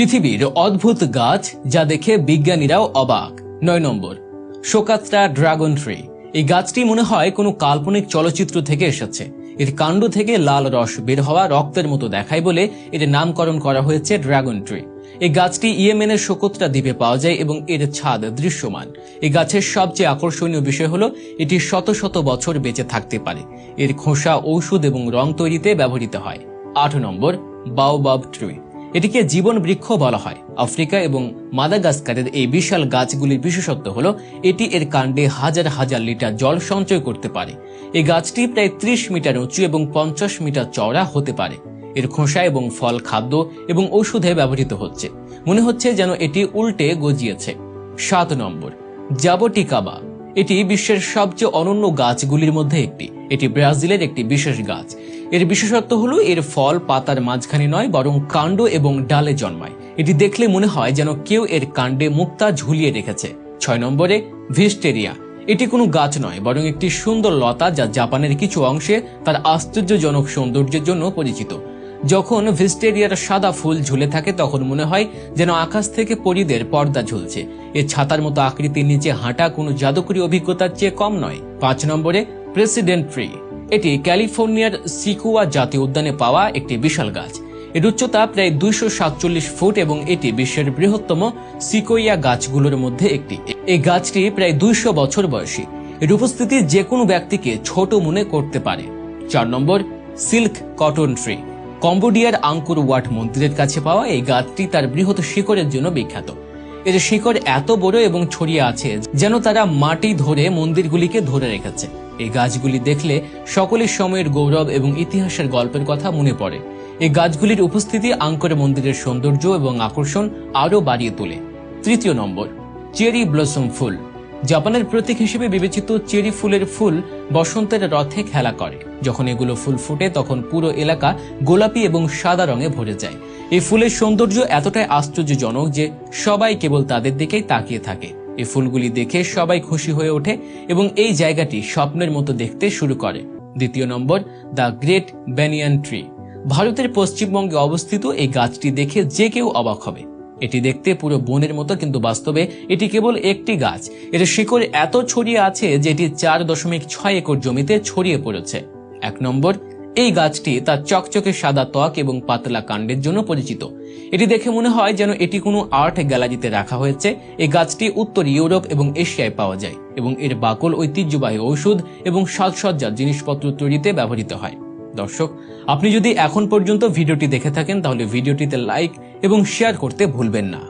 পৃথিবীর অদ্ভুত গাছ যা দেখে বিজ্ঞানীরাও অবাক। 9 নম্বর, শোকাত্রা ড্রাগন ট্রি। এই গাছটি মনে হয় কোনো কাল্পনিক চলচ্চিত্র থেকে এসেছে। এর কাণ্ড থেকে লাল রস বের হওয়া রক্তের মতো দেখায় বলে এর নামকরণ করা হয়েছে ড্রাগন ট্রি। এই গাছটি ইয়েমেনের সোকোত্রা দ্বীপে পাওয়া যায় এবং এর ছাদ দৃশ্যমান। এই গাছের সবচেয়ে আকর্ষণীয় বিষয় হলো এটি শত শত বছর বেঁচে থাকতে পারে। এর খোসা ঔষধ এবং রং তৈরিতে ব্যবহৃত হয়। 8 নম্বর, বাওবাব ট্রি। এটিকে জীবন বৃক্ষ বলা হয়। আফ্রিকা এবং মাদাগাস্কারের এই বিশাল গাছগুলির বিশেষত্ব হলো এটি এর কাণ্ডে হাজার হাজার লিটার জল সঞ্চয় করতে পারে। এই গাছটি প্রায় 30 মিটার উঁচু এবং 50 মিটার চওড়া হতে পারে। এর খোসা এবং ফল খাদ্য এবং ঔষধে ব্যবহৃত হচ্ছে। মনে হচ্ছে যেন এটি উল্টে গজিয়েছে। 7 নম্বর, জাবটিকাবা। এটি বিশ্বের সবচেয়ে অনন্য গাছগুলির মধ্যে একটি। এটি ব্রাজিলের একটি বিশেষ গাছ। এর বিশেষত্ব হলো এর ফল পাতার মাঝখানে নয় বরং কাণ্ড এবং ডালে জন্মায়। এটি দেখলে মনে হয় যেন কেউ এর কাণ্ডে মুক্তা ঝুলিয়ে রেখেছে। 6 নম্বরে, ভিস্টেরিয়া। এটি কোনো গাছ নয় বরং একটি সুন্দর লতা যা জাপানের কিছু অংশে তার আশ্চর্যজনক সৌন্দর্যের জন্য পরিচিত। যখন ভিস্টেরিয়ার সাদা ফুল ঝুলে থাকে তখন মনে হয় যেন আকাশ থেকে পরীদের পর্দা ঝুলছে। এর ছাতার মতো আকৃতির নিচে হাঁটা কোনো জাদুকরী অভিজ্ঞতার চেয়ে কম নয়। 5 নম্বরে, প্রেসিডেন্ট ট্রি। এটি ক্যালিফোর্নিয়ার সিকুয়া জাতীয় উদ্যানে পাওয়া একটি বিশাল গাছ। এর উচ্চতা প্রায় 247 ফুট এবং এটি বিশ্বের বৃহত্তম সিকোয়া গাছগুলোর মধ্যে একটি। এই গাছটি প্রায় 200 বছর বয়সী। এর উপস্থিতি যে কোনো ব্যক্তিকে ছোট মনে করতে পারে। 4 নম্বর, সিল্ক কটন ট্রি। কম্বোডিয়ার আঙ্কুর ওয়াট মন্দিরের কাছে পাওয়া এই গাছটি তার বৃহৎ শিকড়ের জন্য বিখ্যাত। এর শিকড় এত বড় এবং ছড়িয়ে আছে যেন তারা মাটি ধরে মন্দিরগুলিকে ধরে রেখেছে। এই গাছগুলি দেখলে সকলের সময়ের গৌরব এবং ইতিহাসের গল্পের কথা মনে পড়ে। এই গাছগুলির উপস্থিতি আঙ্কর মন্দিরের সৌন্দর্য এবং আকর্ষণ আরও বাড়িয়ে তোলে। 3 নম্বর, চেরি ব্লসম ফুল। জাপানের প্রতীক হিসেবে বিবেচিত চেরি ফুলের ফুল বসন্তের রথে খেলা করে। যখন এগুলো ফুল ফুটে তখন পুরো এলাকা গোলাপি এবং সাদা রঙে ভরে যায়। এই ফুলের সৌন্দর্য এতটাই আশ্চর্যজনক যে সবাই কেবল তাদের দিকেই তাকিয়ে থাকে। এই ফুলগুলি দেখে সবাই খুশি হয়ে ওঠে এবং এই জায়গাটি স্বপ্নের মতো দেখতে শুরু করে। 2 নম্বর, দ্য গ্রেট ব্যানিয়ান ট্রি। ভারতের পশ্চিমবঙ্গে অবস্থিত এই গাছটি দেখে যে কেউ অবাক হবে। এটি দেখতে পুরো বনের মতো, কিন্তু বাস্তবে এটি কেবল একটি গাছ। এর শিকড় এত ছড়িয়ে আছে যে এটি 4.6 একর জমিতে ছড়িয়ে পড়েছে। 1 নম্বর, এই গাছটি তার চকচকে সাদা ত্বক এবং পাতলা কাণ্ডের জন্য পরিচিত। এটি দেখে মনে হয় যেন এটি কোনো আর্ট গ্যালারিতে রাখা হয়েছে। এই গাছটি উত্তর ইউরোপ এবং এশিয়ায় পাওয়া যায় এবং এর বাকল ঐতিহ্যবাহী ঔষধ এবং সাজসজ্জার জিনিসপত্র তৈরিতে ব্যবহৃত হয়। দর্শক, আপনি যদি এখন পর্যন্ত ভিডিওটি দেখে থাকেন তাহলে ভিডিওটিতে লাইক এবং শেয়ার করতে ভুলবেন না।